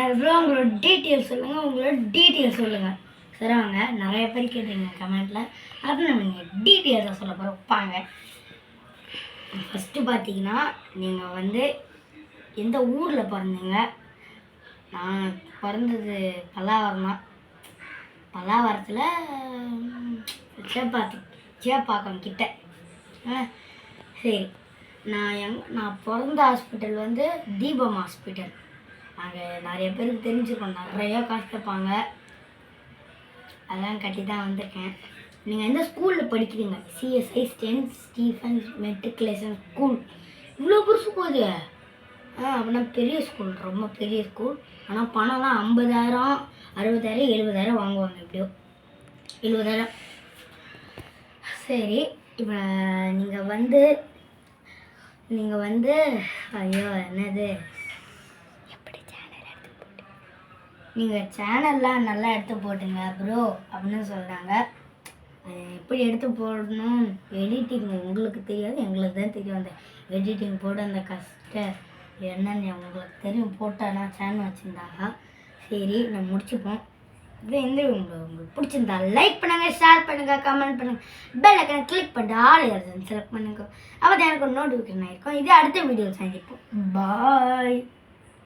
அதுக்கப்புறம் உங்களோட டீட்டெயில்ஸ் சொல்லுங்கள், உங்களோட டீட்டெயில்ஸ் சொல்லுங்கள். சரிவாங்க, நிறைய பேர் கேட்டீங்க கமெண்ட்டில். அப்புறம் நம்ம நீங்கள் டீட்டெயில்ஸை சொல்ல போகிறோம் பாங்க. ஃபஸ்ட்டு பார்த்தீங்கன்னா நீங்கள் வந்து எந்த ஊரில் பிறந்தீங்க? நான் பிறந்தது பல்லாவரம் தான். பல்லாவரத்தில் சேப்பாக்கம் கிட்ட. சரி, நான் பிறந்த ஹாஸ்பிட்டல் வந்து தீபம் ஹாஸ்பிட்டல். அங்கே நிறைய பேருக்கு தெரிஞ்சுருக்கோம், நிறையா காசு கேட்பாங்க. அதெல்லாம் கட்டி தான் வந்திருக்கேன். நீங்கள் எந்த ஸ்கூலில் படிக்கிறீங்க? CSI St Stephen's matriculation school. இவ்வளோ பெருசு போகுது. அப்படின்னா பெரிய ஸ்கூல், ரொம்ப பெரிய ஸ்கூல். ஆனால் பணம்லாம் 50,000 60,000 70,000 வாங்குவாங்க. எப்படியோ 70,000. சரி, இப்போ நீங்கள் வந்து ஐயோ என்னது, எப்படி சேனல் எடுத்து போட்டு நீங்கள் சேனல்லாம் நல்லா எடுத்து போட்டுங்க ப்ரோ அப்படின்னு சொல்கிறாங்க. எப்படி எடுத்து போடணும், எடிட்டிங் உங்களுக்கு தெரியாது, எங்களுக்கு தான் தெரியும். அந்த எடிட்டிங் போட்டு அந்த கஷ்டம் என்னன்னு உங்களுக்கு தெரியும். போட்டானா சேனல் வச்சுருந்தாங்க. சரி, நம்ம முடிச்சுப்போம். இது உங்களுக்கு பிடிச்சிருந்தா லைக் பண்ணுங்கள், ஷேர் பண்ணுங்கள், கமெண்ட் பண்ணுங்கள், பெல் ஐக்கனை கிளிக் பண்ணிட்டு ஆல் செலக்ட் பண்ணுங்க. அப்போ தான் எனக்கு ஒரு நோட்டிஃபிகேஷன் ஆகிருக்கும். இதே அடுத்த வீடியோ சந்திப்போம். பாய்.